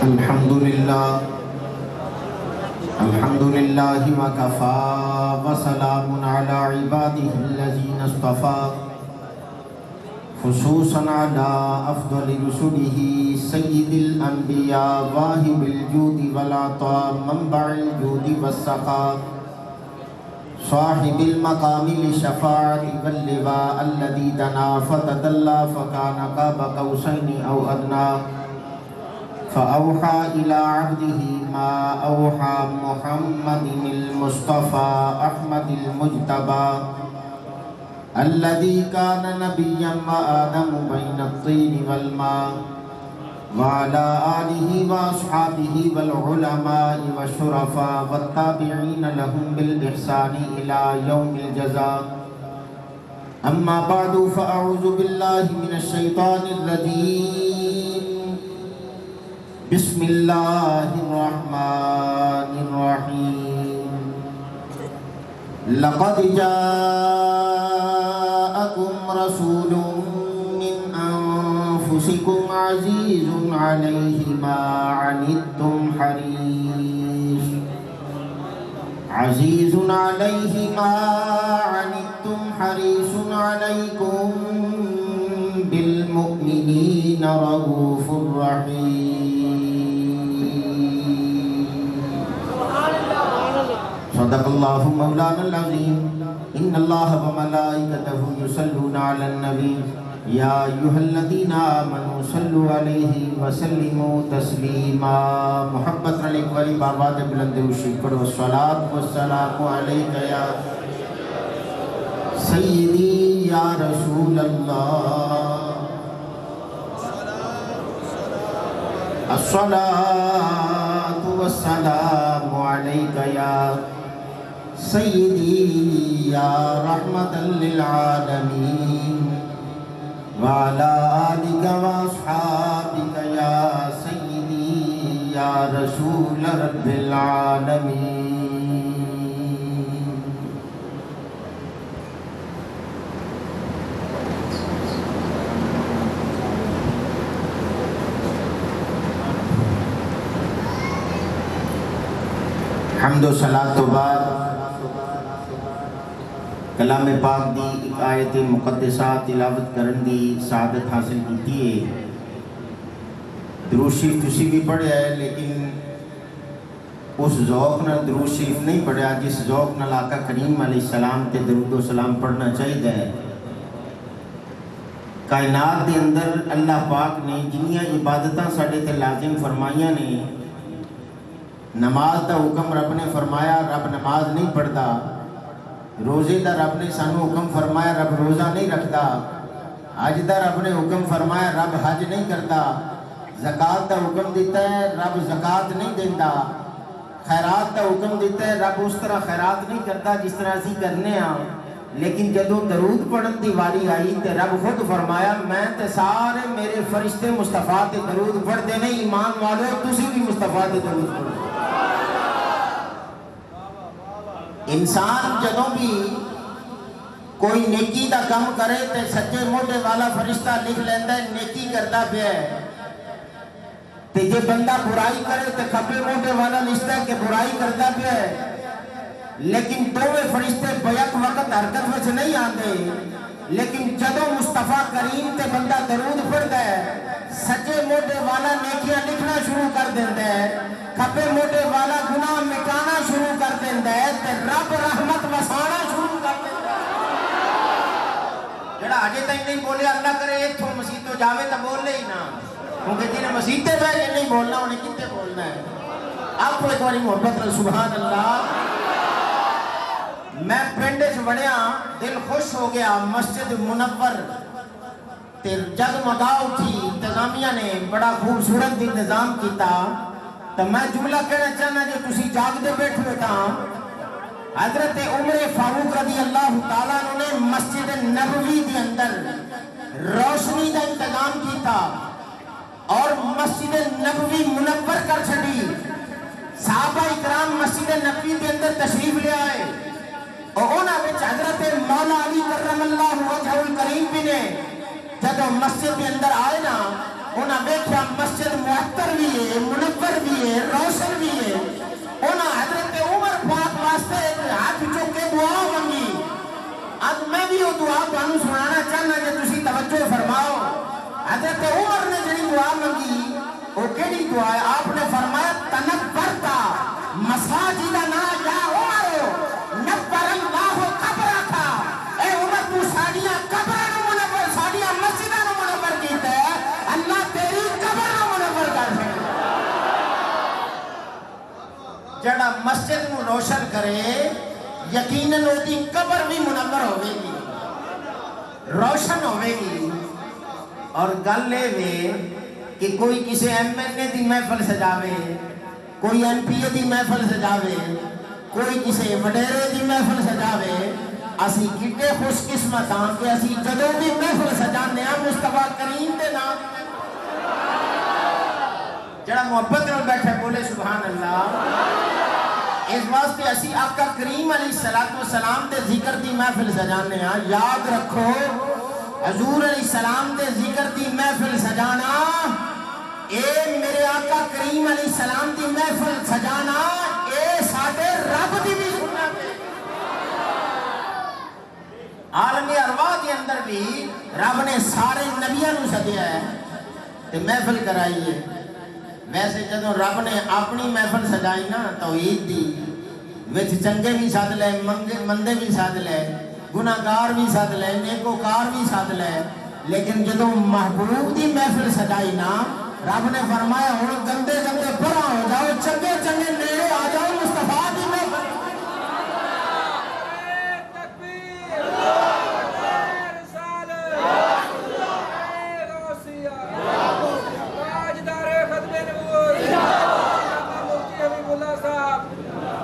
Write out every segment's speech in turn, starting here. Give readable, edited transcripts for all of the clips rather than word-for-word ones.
الحمد لله وكفى وسلام على عباده الذين اصطفى خصوصا على أفضل رسله سيد الأنبياء واهب الجود والعطاء منبع الجود والسخاء صاحب المقام للشفاعة واللواء الذي دنا فتدلى فكان قاب قوسين أو أدنى فأوحى إلى عبده ما أوحى محمد المصطفى أحمد المجتبى الذي كان نبيا وآدم بين الطين والماء وعلى آله وأصحابه والعلماء والشرفاء والتابعين لهم بالإحسان إلى يوم الجزاء أما بعد فأعوذ بالله من الشيطان الرجيم بسم الله الرحمن الرحيم لقد جاءكم رسول من أنفسكم عزيز عليه ما عنتم حريص عليكم بالمؤمنين رؤوف رحيم صدق الله مولانا العظيم إن الله وملائكته يصلون على النبي يا أيها الذين آمنوا صلوا عليه وسلموا تسليما محبت علیک والی بابات بلند وشی پڑھو الصلاة والسلام علیک یا سیدی یا رسول اللہ الصلاة والسلام علیک یا سیدی یا رحمت للعالمین وعلى آلك وأصحابك يا سيدي يا رسول رب العالمين حمد و صلاۃ تو بعد کلام پاک دی ایک آیت مقدسہ تلاوت کرن دی سعادت حاصل کی ہے۔ درود شریف تسی بھی پڑھیا ہے لیکن اس ذوق نہ درود شریف نہیں پڑھیا جس ذوق نہ آقا کریم علیہ السلام تے درود و سلام پڑھنا چاہیے ہے۔ کائنات دے اندر اللہ پاک نے جنیاں عبادتاں ساڈے تے لازم فرمائیاں نے، نماز دا حکم رب نے فرمایا، رب نماز نہیں پڑھتا، روزے دا رب نے سانو حکم فرمایا، رب روزہ نہیں رکھتا، حج دا رب نے حکم فرمایا، رب حج نہیں کرتا، زکوٰۃ دا حکم دیتا ہے، رب زکوٰۃ نہیں دیتا، خیرات دا حکم دیتا ہے، رب اس طرح خیرات نہیں کرتا جس طرح اسی کرنے ہاں۔ لیکن جدوں درود پڑھن دی واری آئی تے رب خود فرمایا میں تے سارے میرے فرشتے مصطفیٰ تے درود پڑھتے نہیں، ایمان والو تسی بھی مصطفیٰ تے درود پڑھو۔ انسان جدوں بھی کوئی نیکی دا کم کرے تے سجے موٹے والا فرشتہ لکھ لیندہ ہے نیکی کرتا پہ ہے، تے جے بندہ برائی کرے تے کھپے موٹے والا لکھتا ہے کہ برائی کرتا پہ ہے، لیکن دوویں فرشتے بیک وقت حرکت وچ نہیں آندے، لیکن جدوں مصطفیٰ کریم تے بندہ درود پڑھتا ہے سجے موٹے والا نیکیاں لکھنا شروع کر دیندہ ہے، کھپے موٹے والا گناہ مٹانا شروع کر دیندہ ہے تے رب رحمت وسانا شروع کر دیندہ ہے۔ جڑا آجے تک نہیں بولے اللہ کرے ایک تھو مسیح تو جاوے تو بول لے ہی نا، کیونکہ جنہیں مسیح تے بیٹھے نہیں بولنا انہیں کتے بولنا ہے۔ آپ کو ایک باری محبت رہا سبحان اللہ۔ میں پرنڈے سے بڑھیا دل خوش ہو گیا، مسجد منور جگمگا اٹھی، انتظامیہ نے بڑا خوبصورت انتظام کیتا، تو میں جملہ کہنا چاہنا جو تسی جاگ دے بیٹھ بیٹھا حضرت عمر فاروق رضی اللہ تعالیٰ نے مسجد نبوی کے اندر روشنی کا انتظام کیتا اور مسجد نبوی منور کر چھڑی، صحابہ اکرام مسجد نبوی کے اندر تشریف لے آئے اور انہاں وچ حضرت مولا علی کرم اللہ وجہ الکریم بھی نے جب مسجد کے اندر آئے نا انہاں بیٹھا مسجد معطر بھی ہے، منور دعا تانوں سنانا چاہنا جے تسی توجہ فرماؤ. حضرت عمر نے جڑی دعا منگی وہ کیڑی دعا ہے؟ آپ نے فرمایا تنبرتا مساجدنا یا عمر نبر اللہ قبرک. اے عمر تو ساڈیاں قبراں نوں منور، ساڈیاں مسجداں نوں منور کیتا ہے، اللہ تیری قبر نوں منور کر دے. جڑا مسجد نوں روشن کرے یقیناً وہ دی قبر بھی منور ہوئے گی، روشن ہوئے گی. اور گل یہ کہ کوئی کسی ایم این اے دی محفل سجاوے، کوئی ایم پی اے دی محفل سجاوے، کوئی کسی وڈیرے دی محفل سجاوے، اسی کتنے خوش قسمت ہاں کہ اسی جدوں بھی محفل سجانے ہاں مصطفیٰ کریم دے نام. جڑا محبت نال بیٹھے بولے سبحان اللہ. اس واسطے اسی آقا کریم علیہ السلام دے ذکر دی محفل سجانے ہاں. یاد رکھو حضور علیہ السلام دے ذکر دی محفل سجانا اے میرے آقا کریم علیہ السلام دی محفل سجانا اے ساڈے رب دی بھی سنت ہے. عالمی ارواح کے اندر بھی رب نے سارے نبیوں نو سدیا ہے تے محفل کرائی ہے. ویسے جدوں رب نے اپنی محفل سجائی نا توحید دی وچ چنگے بھی سد لے، مندے بھی سد لے، گناہگار بھی سد لے، نیکوکار بھی سد لے. لیکن جدوں محبوب دی محفل سجائی نا رب نے فرمایا ہن گندے گندے پرا ہو جاؤ، چنگے چنگے نیڑے آ جاؤ مصطفیٰ دی محفل.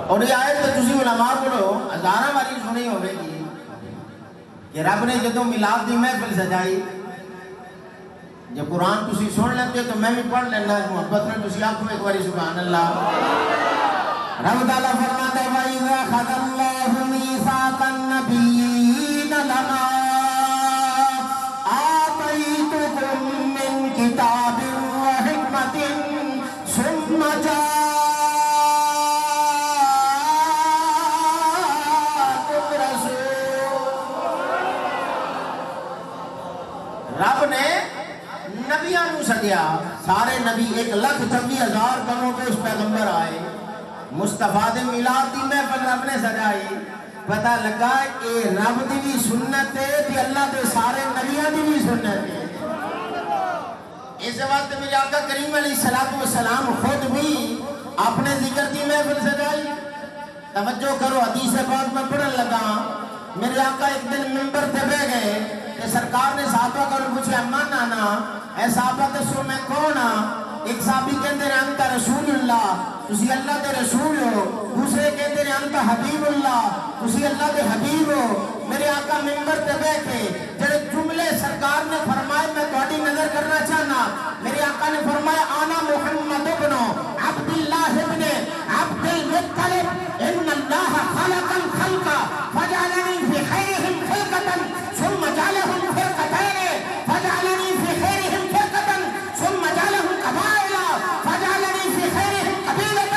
اور یہ آیت تو تسی علماء کو ہزاراں واری سنی ہوئے گی کہ رب نے جدوں میلاد دی محفل سجائی. جب قرآن تسی سن لیندے تو میں بھی پڑھ لینا محبت میں. تسی آکھو ایک باری سبحان اللہ. رب تعالیٰ فرماتا ہے وَإِذَا أَخَذَ اللَّهُ مِيثَاقَ النَّبِيِّينَ لَمَا آتَيْتُكُم مِّن كِتَابٍ وَحِكْمَةٍ ثُمَّ رب نے نبیوں نو سدیا. سارے نبی 1,24,000 کموں پہ اس پیغمبر آئے. مصطفیٰ دے میلاد دی محفل رب نے سجائی. پتہ لگا کہ رب دی بھی سنت ہے تے اللہ دے سارے نبیوں دی بھی سنت ہے. اس وقت میرے آقا کریم علیہ السلام خود بھی اپنے ذکر دی محفل سجائی. توجہ کرو حدیث پاک میں پڑھن لگا. میرے آقا ایک دن منبر تے بیٹھ گئے کہ سرکار نے صحابہ کو پوچھا من آنا اے صحابہ دسو میں کون ہاں؟ ایک صحابی کہتے ہیں انت رسول اللہ، تسی اللہ دے رسول ہو. دوسرے کہتے ہیں انت حبیب اللہ، تسی اللہ دے حبیب ہو. میرے آقا منبر تے بیٹھے جڑے جملے سرکار نے فرمائے میں تہاڈی نظر کرنا چاہنا. میرے آقا نے فرمایا انا محمد ابن عبد اللہ ابن عبد المطلب ان اللہ خلق الخلق فجعلنی فی خیرہم خلقتا ثم جعلهم فرقتين فجعلني في خيرهم فرقة ثم جعلهم قبائل فجعلني في خيرهم قبيلة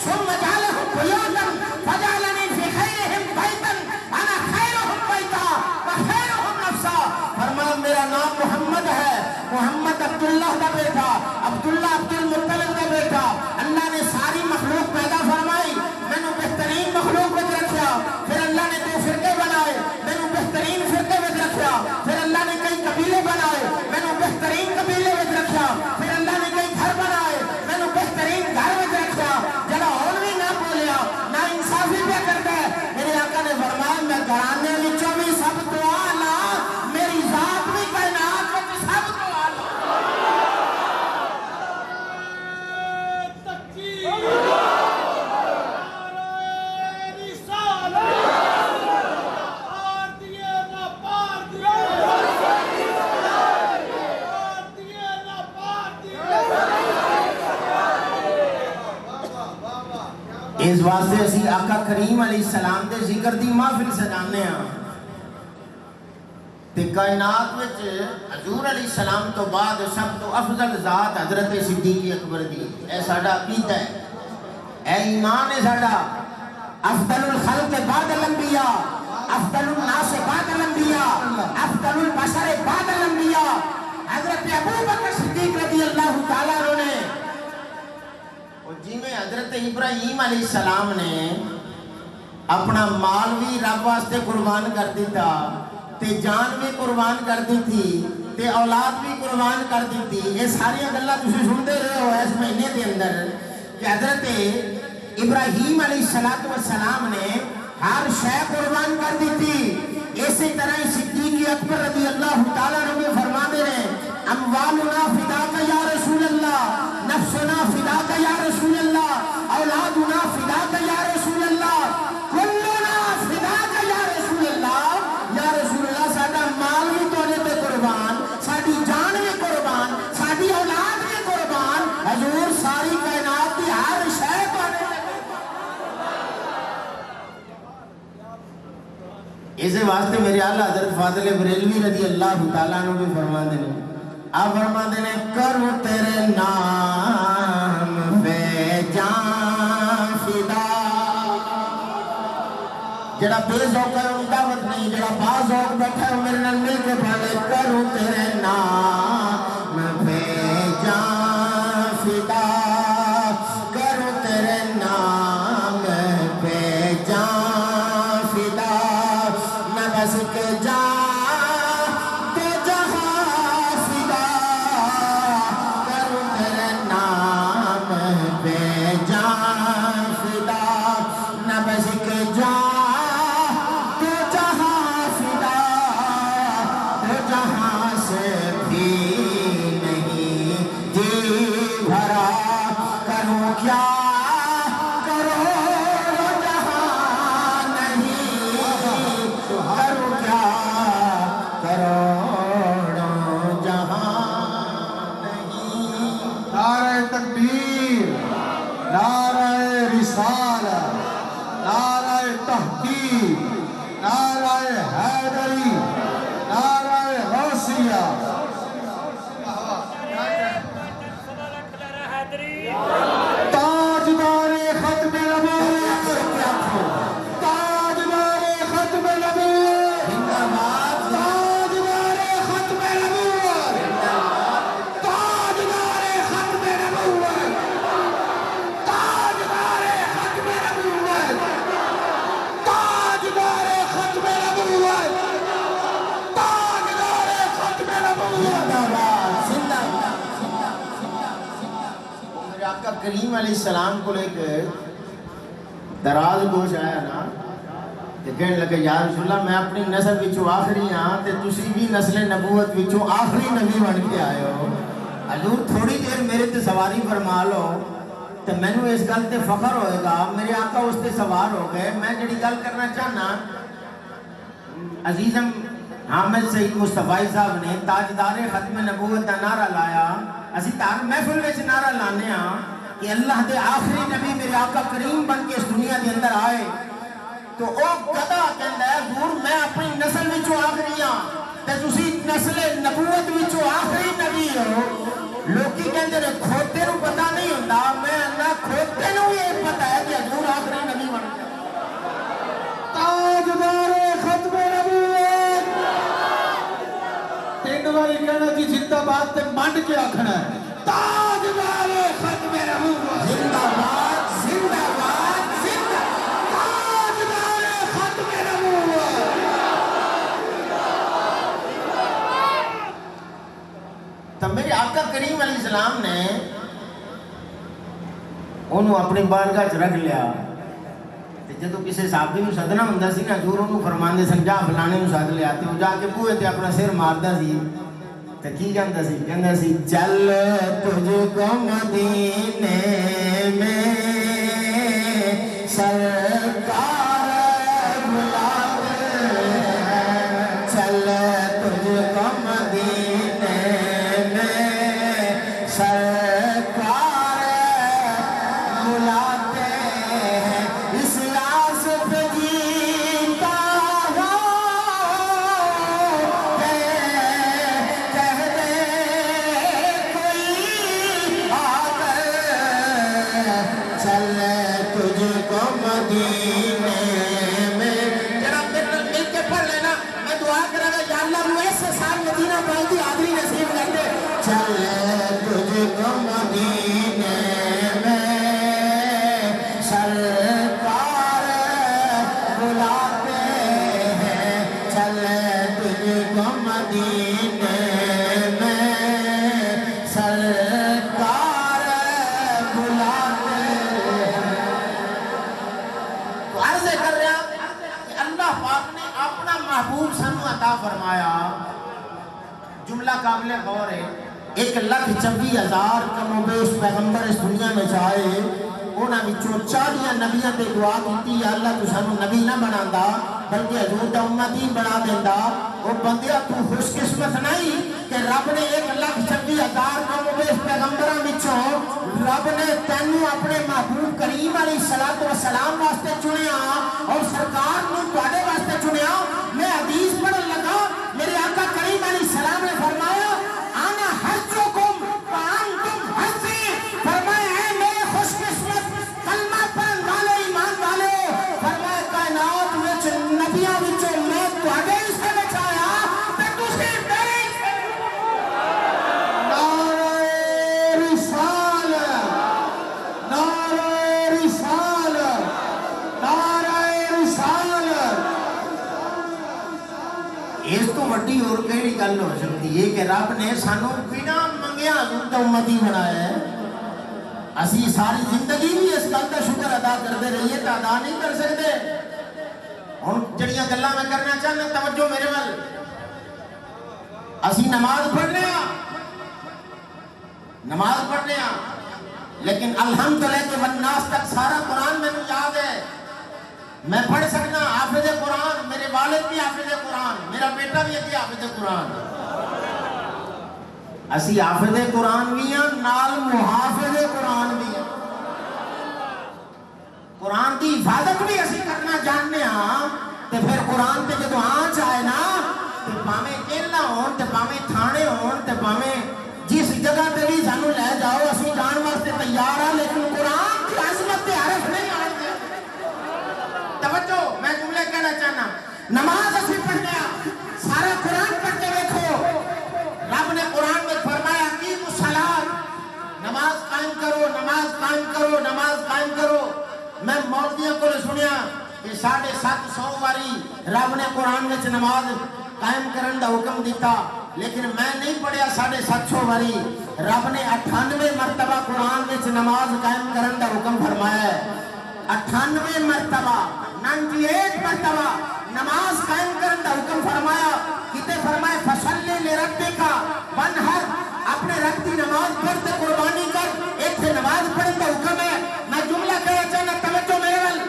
ثم جعلهم بيوتا فجعلني في خيرهم بيتا أنا خيرهم بيتا وخيرهم نفسا. فرمایا میرا نام محمد ہے، محمد عبداللہ کا بیٹا، عبداللہ عبد المطلب کا بیٹا. اللہ نے ساری مخلوق پیدا فرمائی، میں نے بہترین مخلوق میں رکھا. پھر اللہ نے 2 فرقے بنائے، میں نے بہترین فرقے میں رکھا. پھر اللہ نے کئی قبیلے بنائے، میں نے بہترین قبیلے میں رکھا. پھر اللہ نے کئی گھر بنائے، میں نے بہترین گھر میں رکھا. جڑا اور بھی نہ بولیا نہ انصافی پہ کرتا ہے. میرے آقا نے فرمایا میں گھرانے وچوں بھی سب تو اعلیٰ، میری ذات بھی کائنات وچ سب تو اعلیٰ. اس واسطے اسی آقا کریم علیہ السلام دے ذکر دی محفل سجانے ہاں. تے کائنات وچ حضور علیہ السلام تو بعد سب تو افضل ذات حضرت صدیق اکبر دی. اے ساڈا عقیدہ ہے، اے ایمان ہے ساڈا. افضل الخلق بعد الانبیاء افضل الناس بعد الانبیاء، افضل البشر بعد الانبیاء، حضرت ابو بکر صدیق رضی اللہ تعالیٰ عنہ نے جی میں حضرت ابراہیم علیہ السلام نے اپنا مال بھی رب واسطے قربان کر دیتا تے جان بھی قربان کر دی تھی تے اولاد بھی قربان کر دی تھی. یہ ساری گلاں تسی سنتے رہے ہو اس مہینے کے اندر کہ حضرت ابراہیم علیہ السلام نے ہر شے قربان کر دی تھی. اسی طرح صدیق اکبر رضی اللہ تعالیٰ عنہ فرماتے ہیں اموالنا فداک یا رسول اللہ، نفسنا فداک یا رسول اللہ، اولادنا فداک یا رسول اللہ، کلنا فداک یا رسول اللہ. یا رسول اللہ ساڈا مال بھی تواڈے تے قربان، ساڈی جان بھی قربان، ساڈی اولاد بھی قربان، حضور ساری کائنات دی ہر شے تواڈے تے. اس واسطے میرے اعلیٰ حضرت فاضل بریلوی رضی اللہ تعالیٰ عنہ بھی فرماتے ہیں، آپ فرماتے ہیں کرو تیرے نام پہ جان فدا. جڑا بے ذوق ہے ان دعوت نہیں، جڑا با ذوق بیٹھا ہے میرے نال مل کے پڑھے کرو تیرے نام پہ جان فدا، کرو تیرے نام پہ جان فدا، نہ بس کے جان تو جہاں فدا، کرو تیرے نام پہ جان فدا، نہ بس کے جان کریم علیہ السلام کو ایک دراز گوش آیا نا تے کہنے لگے یا رسول اللہ میں اپنی نسل وچوں آخری ہاں تے تسی بھی نسل نبوت وچوں آخری نبی بن کے آئے ہو، حضور تھوڑی دیر میرے تے سواری فرما لو تے مینوں اس گل تے فخر ہوئے گا. میرے آقا اس تے سوار ہو گئے. میں جڑی گل کرنا چاہنا عزیزم حامد سعید مصطفی صاحب نے تاجدار ختم نبوت دا نعرہ لایا. اسی تار محفل وچ نعرہ لانے ہاں کہ اللہ دے آخری نبی میرے آقا کریم بن کے اس دنیا دے اندر آئے تو او گدا کہندا ہے حضور میں اپنی نسل وچوں آخری ہاں تے تسی نسل نبوت وچوں آخری نبی ہو. لوکی کہندے نے کھوتے نو پتہ نہیں ہوندا، میں نہ کھوتے نو یہ پتہ ہے کہ حضور آخری نبی بن گئے. تاجدار ختم نبوت تین باری کہنا جی زندہ باد تے منڈ کے آکھنا ہے تاجدار ختم نبوت زندہ باد زندہ باد زندہ تاجدار ختم نبوت. تو میرے آقا کریم علیہ السلام نے انہوں اپنی بارگاہ چ رکھ لیا. جدو کسی صحابی نو سدنا ہوندا سی نا حضور انہوں فرماندے سن جا فلانے نو سد لیا تے وہ جا کے بوئے تے اپنا سر ماردا سی تے کی کہندا سی؟ کہندا سی چل تجھ کو مدینے میں سرکار بلاتے ہیں، چل تجھ کو مدینے میں سرکار بلاتے ہیں، اس لاس پہ جیتا ہوں کہہ دے کوئی آ کر چل تجھ کو مدینے میں. جناب دعا کرے گا یا اللہ مجھے اس سال مدینہ پاک کی حاضری نصیب کر دے. چل تجھ کو مدینے میں سرکار بلاتے ہیں, چل تجھ کو مدینے میں سرکار بلاتے ہیں. تو عرض کر رہا کہ اللہ پاک نے اپنا محبوب سنو عطا فرمایا. جملہ قابل غور ہے. 1,26,000 کم و بیش پیغمبر اس دنیا میں آئے, انہاں وچوں 40 نبیاں تے دعا کیتی یا اللہ تو سانو نبی نہ بناندا بلکہ حضور دا امتی بنا دیندا. او بندیا تو خوش قسمت نہیں کہ رب نے 1,26,000 کم و بیش پیغمبراں وچوں رب نے تینوں اپنے محبوب کریم علیہ الصلوۃ والسلام واسطے چنیا اور سرکار نوں تواڈے واسطے چنیا. میں حدیث پڑھن لگا, میرے آقا کریم علیہ السلام نے فرمایا انا حجکم وانتم حجی. فرمایا اے میرے خوش قسمت کلمہ پڑھن والے ایمان والے, فرمایا کائنات وچ نبیاں وچوں میں تواڈے حصے وچ آیا تے تسی میرے نعرہ رسالت, نعرہ رسالت, نعرہ رسالت. اس تو وڈی اور کیڑی گل ہو سکتی ہے کہ رب نے سانو بنا منگیا حضور دا امتی بنایا ہے. اسی ساری زندگی بھی اس گل کا شکر ادا کرتے رہیے تو ادا نہیں کر سکتے. ہن جڑیاں گلاں میں کرنا چاہنا توجہ میرے ول. اسی نماز پڑھنے ہاں, نماز پڑھنے ہاں, لیکن الحمدللہ کہ والناس تک سارا قرآن میں یاد ہے. میں پڑھ سکنا حافظ قرآن, میرے والد بھی حافظ قرآن, میرا بیٹا بھی ہے حافظ قرآن. اسی حافظ قرآن بھی ہیں نال محافظ قرآن بھی ہیں. قرآن کی حفاظت بھی اسی کرنا جاننے ہاں. تے پھر قرآن تے جدو آنچ آئے نا تے پاویں جیلاں ہون تے پاویں تھانے ہون تے پاویں جس جگہ تے بھی سانو لے جاؤ اسی جان واسطے تیار ہاں, لیکن قرآن کی عظمت تے حرف نہیں آن دے. توجہ میں جملے کہنا چاہنا. نماز اسی پڑھنے ہاں, سارا قرآن پڑھ کے دیکھو. رب نے قرآن میں فرمایا اقیموا الصلاۃ, نماز قائم کرو, نماز قائم کرو, نماز قائم کرو. میں مولویوں کو سنیا کہ 750 باری رب نے قرآن میں نماز قائم کرن دا حکم دیتا, لیکن میں نہیں پڑھیا 750 باری. رب نے 98 مرتبہ قرآن میں نماز قائم کرن دا حکم فرمایا ہے. 98 مرتبہ 98 مرتبہ نماز قائم کرن دا حکم فرمایا. کتے فرمائے فصلی لربک وانحر, اپنے رب کی نماز پڑھتے قربانی کر. ایک سے نماز پڑھن دا حکم ہے. میں جملہ کہنا چاہنا توجہ میرے ول.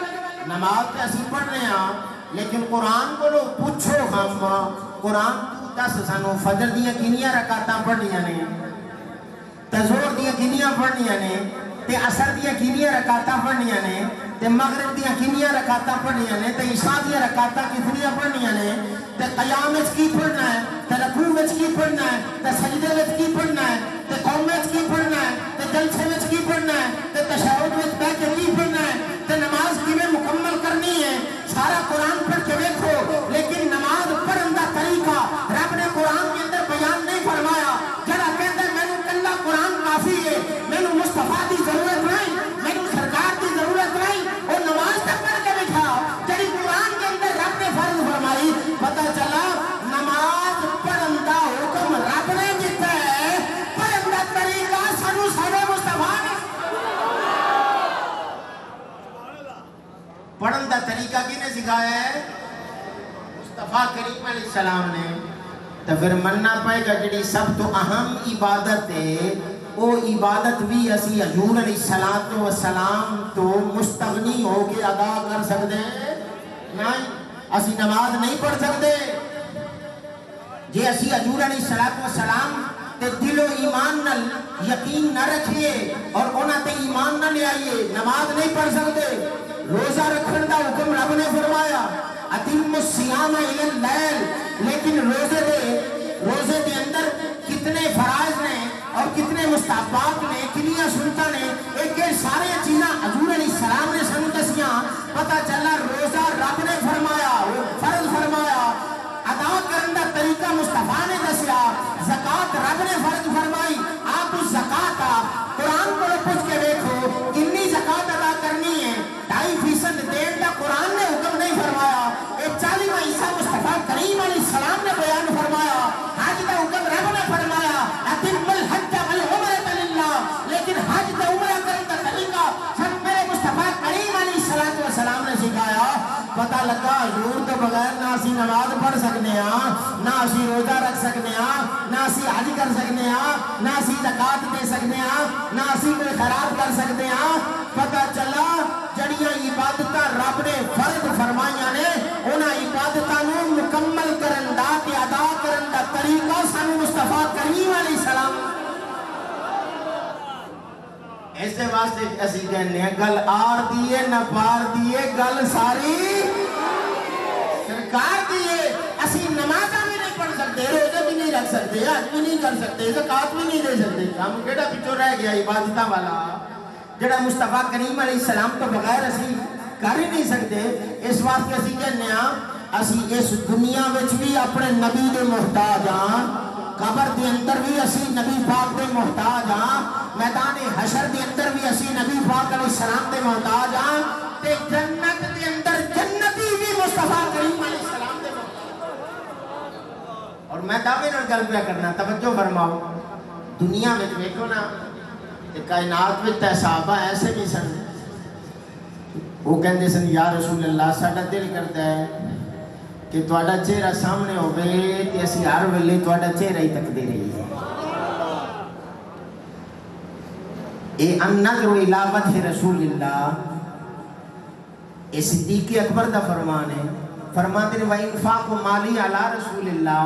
نماز تے اسی پڑھ رہے ہاں, لیکن قرآن کو لو پوچھو ہم قرآن تو دس سانو فجر دیاں کنیاں رکعتاں پڑھنیاں نے, تے ظہر دیاں کنیاں پڑھنیاں نے, تے عصر دیاں کنیاں رکعتاں پڑھنیاں نے, تے مغرب دیاں کنیاں رکعتاں پڑھنیاں نے, تے عشاء دیاں رکعتاں کتنیاں پڑھنیاں نے, تے قیام وچ کی پڑھنا ہے, تے رکوع وچ کی پڑھنا ہے, تے سجدے وچ کی پڑھنا ہے, تے قوم وچ کی پڑھنا ہے, تے جلسے وچ کی پڑھنا ہے, تے تشہد وچ بیٹھ کے کی پڑھنا ہے, تے نماز کیویں مکمل کرنی ہے. سارا قرآن پڑھ کے دیکھو, لیکن نماز پڑھن دا طریقہ رب نے قرآن کے اندر بیان نہیں فرمایا. جڑا کہندا ہے مینوں کلا قرآن کافی ہے, مینوں مصطفیٰ دی ضرورت نہیں, مینوں سرکار دی ضرورت نہیں, وہ نماز تک پڑھ کے دکھاؤ جڑی قرآن کے اندر رب نے فرض فرمائی. پتہ چلا نماز پڑھن دا حکم رب نے دیتا ہے, پڑھن دا طریقہ سانو سارے مصطفیٰ نے. پڑھن دا طریقہ کنے سکھایا ہے؟ مصطفیٰ کریم علیہ السلام نے. تو پھر مننا پائے گا جڑی سب تو اہم عبادت ہے وہ عبادت بھی اسی حضور علیہ السلام تو مستغنی ہو کے ادا کر سکتے ہیں نہیں. اسی نماز نہیں پڑھ سکتے جی اسی حضور علیہ السلام تے دل و ایمان نال یقین نہ رکھیے اور انہاں تے ایمان نہ لے آئیے, نماز نہیں پڑھ سکتے. روزہ رکھن دا حکم رب نے فرمایا اتم الصیام الی اللیل, لیکن روزے دے اندر کتنے فرائض نے اور کتنے مستحبات نے, کنیاں سنتاں نے, ایک سارے چیزاں حضور علیہ السلام نے سانو دسیاں. پتہ چلا روزہ رب نے فرمایا, فرض فرمایا, ادا پتہ لگا حضور تو بغیر نہ اسی نماز پڑھ سکنے ہاں، نہ اسی روزہ رکھ سکنے ہاں، نہ اسی حج کر سکنے ہاں، نہ اسی زکات دے سکنے ہاں، نہ اسی کوئی خیرات کر سکتے ہاں۔ پتہ چلا جڑیاں عبادتاں رب نے فرض فرمائیاں نے انہاں عبادتاں نوں مکمل کرن دا تے ادا کرن دا طریقہ سانوں مصطفیٰ کریم علیہ السلام ایسے واسطے اسی کہنے ہیں گل آر دیئے نہ پار دیئے گل ساری سرکار دیئے۔ اسی نمازہ بھی نہیں پڑھ سکتے، روزے بھی نہیں رکھ سکتے، حج بھی نہیں کر سکتے، زکات بھی نہیں دے سکتے، ہم کیڑا پچھو رہ گیا عبادتہ والا جڑا مصطفیٰ کریم علیہ السلام تو بغیر اسی کر ہی نہیں سکتے۔ اس واسطے اسی کہنے ہیں اسی اس دنیا وچ بھی اپنے نبی دے محتاج ہاں، قبر دے اندر بھی اسی نبی پاک دے محتاج ہاں، میدان حشر دے اندر بھی اسی نبی پاک علیہ السلام دے محتاج ہاں، تے جنت دے اندر جنتی بھی مصطفیٰ کریم علیہ السلام دے محتاج۔ اور میں دعوے نال گل پیا کرنا، توجہ فرماؤ، دنیا میں دیکھو نا کائنات میں تے صحابہ ایسے بھی سن، وہ کہندے سن یا رسول اللہ ساڈا دل کرتا ہے کہ تہاڈا چہرہ سامنے ہوے تے اسی ہر ویلے تہاڈا چہرہ ہی تکدے رہیے۔ اے النظر الی وجہ رسول اللہ، اے صدیق اکبر دا فرمان ہے، فرماتے ہیں وَإِنفَاقُ مَالِي عَلَى رسول اللہ،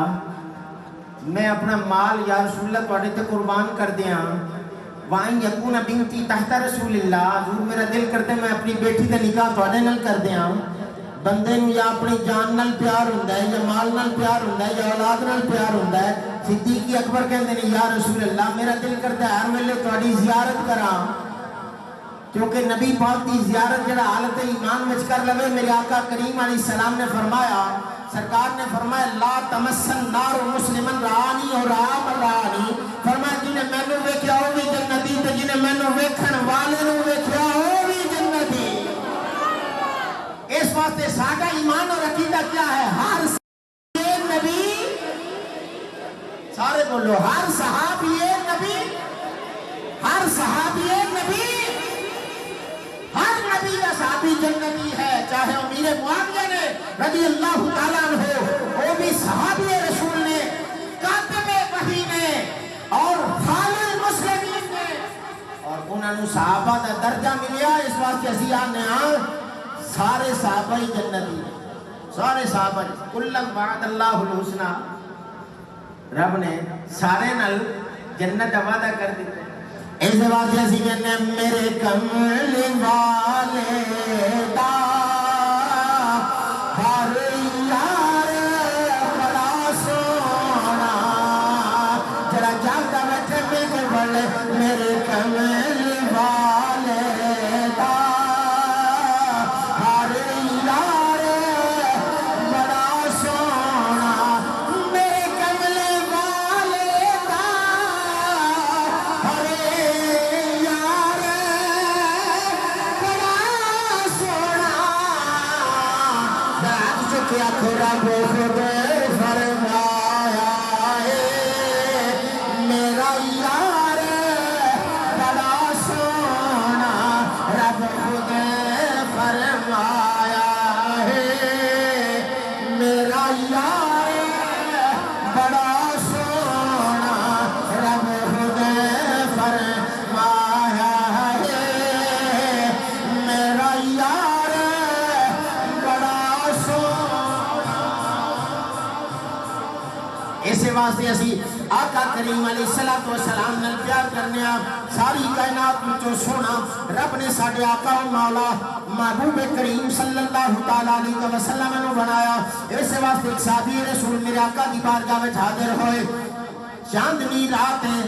میں اپنا مال یا رسول اللہ تہاڈے تے قربان کر دیاں۔ وَأَن يَكُونَ بِنْتِي تَحْتَ رسول اللہ، حضور میرا دل کرتے میں اپنی بیٹی دا نکاح تہاڈے نال کر دیاں۔ بندے نوں یا اپنی جان نال پیار ہوندا ہے، یا مال نال پیار ہوندا ہے، یا اولاد نال پیار ہوندا ہے۔ صدیق اکبر کہندے نے یا رسول اللہ میرا دل کرتا ہے ہر ویلے تہاڈی زیارت کراں، کیونکہ نبی پاک دی زیارت جڑا حالت ایمان وچ کر لوے، میرے آقا کریم علیہ السلام نے فرمایا، سرکار نے فرمایا لا تمسن نار مسلمن رانی اور رام رانی، فرمایا جنہیں میں نے ویکھیا وہ بھی جنتی تے جنہیں میں نے ویکھن والے نوں ویکھیا وہ بھی جنتی۔ اس واسطے ساڈا ایمان اور عقیدہ کیا ہے؟ ہر نبی، سارے بولو ہر صحابی نبی، ہر صحابی نبی، ہر نبی یا صحابی جنتی ہے، چاہے امیر معاویہ نے رضی اللہ تعالیٰ عنہ وہ بھی صحابی رسول نے، کاتب وحی نے اور خالق المسلمین نے، اور انہوں نے صحابہ دا درجہ ملیا۔ اس واسطے اسی آنے سارے صحابہ ہی جنتی، سارے صحابہ کلم وعد اللہ الحسنہ، رب نے سارے نال جنت وعدہ کر دی۔ اس واسطے اسی کہنے میرے کملی والے دا ہر یار بڑا سونا، جڑا جاگدا بیٹھے بیٹھے بولے میرے کملی والے دا ہر یار بڑا سونا، میرے کملی والے دا ہر یار بڑا سونا، رات چکیا کھوڑا بہت فرمایا ہے میرا یار بڑا سونا، رب خود فرمایا ہے میرا یار بڑا سونا، رب خود فرمایا ہے میرا یار بڑا سونا۔ اسی واسطے اسی آقا کریم علیہ السلام نال پیار کرنے ہاں، ساری کائنات وچوں سونا رب نے ساڈے آقا و مولا محبوب کریم صلی اللہ تعالیٰ علیہ وسلم نو بنایا۔ اس واسطے ایک صحابی رسول میرے آقا دی بارگاہ وچ حاضر ہوئے، چاندنی رات ہے،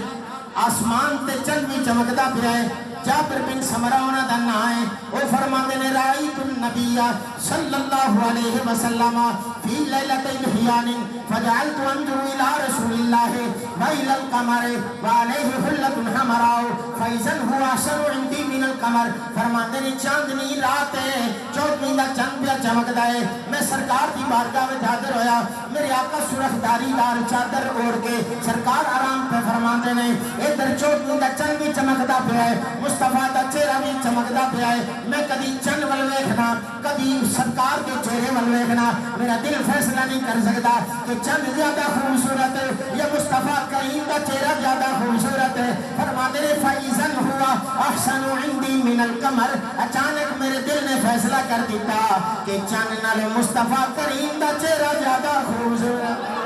آسمان تے چند بھی چمکدا پیا ہے، جابر بن سمرہ انہاں دا نام ہے، وہ فرماندے نے رأیت النبی صلی اللہ علیہ وسلم فی لیلۃ حیان فجعلت انظر الى رسول اللہ وإلى القمر وعلیہ حلۃ حمراء فإذا هو احسن عندي من القمر، فرماندے نے چاندنی رات ہے، چودھویں دا چند پیا چمکدا ہے، میں سرکار دی بارگاہ وچ حاضر ہویا، میرے آقا سرخ داری دار چادر اوڑھ کے سرکار آرام پہ فرماندے نے، ادھر چودھویں دا چند بھی چمکدا پیا ہے، مصطفیٰ دا چہرہ بھی چمکدا پیا ہے میں کدی چن ول ویکھنا کدی سرکار کے چہرے ول ویکھنا میرا دل فیصلہ نہیں کر سکتا کہ چند زیادہ خوبصورت ہے یا مصطفیٰ کریم کا چہرہ زیادہ خوبصورت ہے فرماتے ہیں فَإِذًا هُوَ أَحْسَنُ عِنْدِي مِنَ الْقَمَرِ اچانک میرے دل نے فیصلہ کر دیتا کہ چند نال مصطفیٰ کریم کا چہرہ زیادہ خوبصورت ہے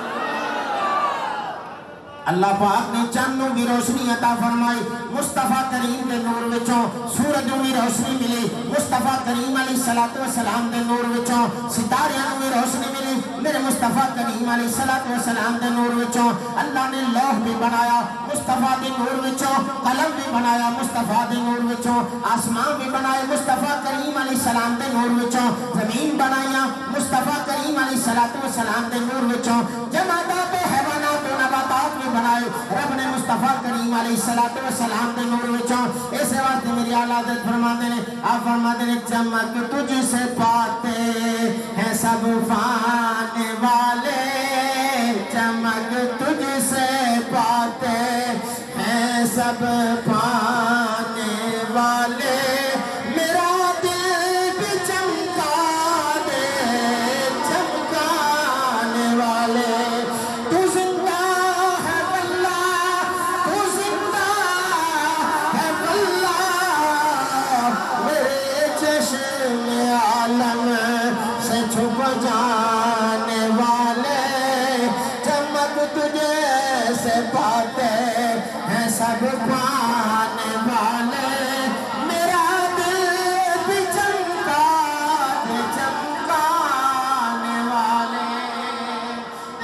اللہ پاک نے چند نوں بھی روشنی عطا فرمائی مصطفیٰ کریم کے نور وچوں سورج نوں بھی روشنی ملی مصطفیٰ کریم علیہ السلام کے نور وچوں ستاریاں نوں بھی روشنی ملی میرے مصطفیٰ کریم علیہ السلام کے نور وچوں اللہ نے لوح بھی بنایا مصطفیٰ کے نور وچوں قلم بھی بنایا مصطفیٰ کے نور وچوں آسمان بھی بنائے مصطفیٰ کریم علیہ السلام کے نور وچوں زمین بنائیاں مصطفیٰ کریم علیہ السلام کے نور وچوں جمادات و حیوانات و نباتات بھی بنائے رب نے مصطفیٰ کریم علیہ السلام کے نور وچوں اس واسطے میری اعلیٰ حضرت فرماتے ہیں آپ فرماتے ہیں چمک تجھ سے پاتے ہیں سب پانے والے چمک تجھ سے پاتے ہیں سب پانے والے میرا دل بھی چمکا دے چمکانے والے تو زندہ ہے واللہ تو زندہ ہے واللہ میرے چشم عالم سے چھپ جانے والے چمک تجھے سے پاتے ہیں سب پانے والے میرا دل بھی چمکا دے چمکانے والے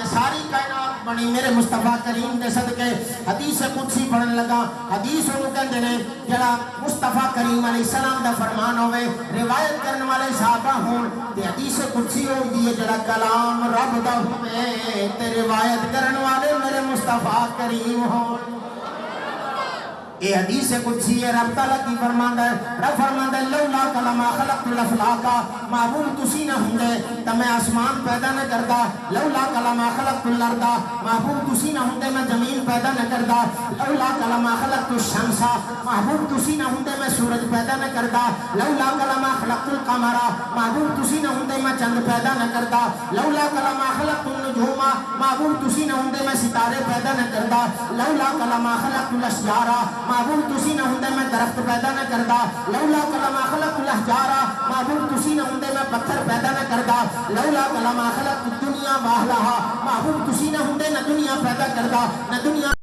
ساری کائنات بنی میرے مصطفیٰ کریم کے صدقے حدیث قدسی پڑھن لگا حدیث انہوں کہندے نے جڑا مصطفیٰ کریم علیہ السلام دا فرمان ہوئے روایت کرنے والے صحابہ ہون تے حدیث قدسی ہوندی ہے جڑا کلام رب دا ہوئے تے روایت کرنے والے میرے مصطفیٰ کریم ہون یہ حدیث قدسی ہے رب تعالیٰ کی فرماندہ ہے رب فرماندہ ہے لولا کلمہ خلقت الافلاقہ معبود تسی نہ ہوں گے تو میں آسمان پیدا نہ کردا لولا کلمہ خلقت الارضہ معبود تسی نہ ہوں گے میں زمین پیدا نہ کردا لولا کلمہ خلقت الشمسہ معبود تسی نہ ہوں گے میں سورج پیدا نہ کردا لولا کلمہ خلقت القمرہ معبود تسی نہ ہوں گے میں چند پیدا نہ کردا لولا کلمہ خلقت النجومہ معبود تسی نہ ہوں گے میں ستارے پیدا نہ کردا لولا کلمہ خلقت الاشجارہ معبود تسی نہ ہوندے میں درخت پیدا نہ کردا لولا کلمہ خلقت الاحجارہ معبود تسی نہ ہوندے میں پتھر پیدا نہ کردا لولا کلمہ خلقت الدنیا واہلہا معبود تسی نہ ہوندے نہ دنیا پیدا کردا نہ دنیا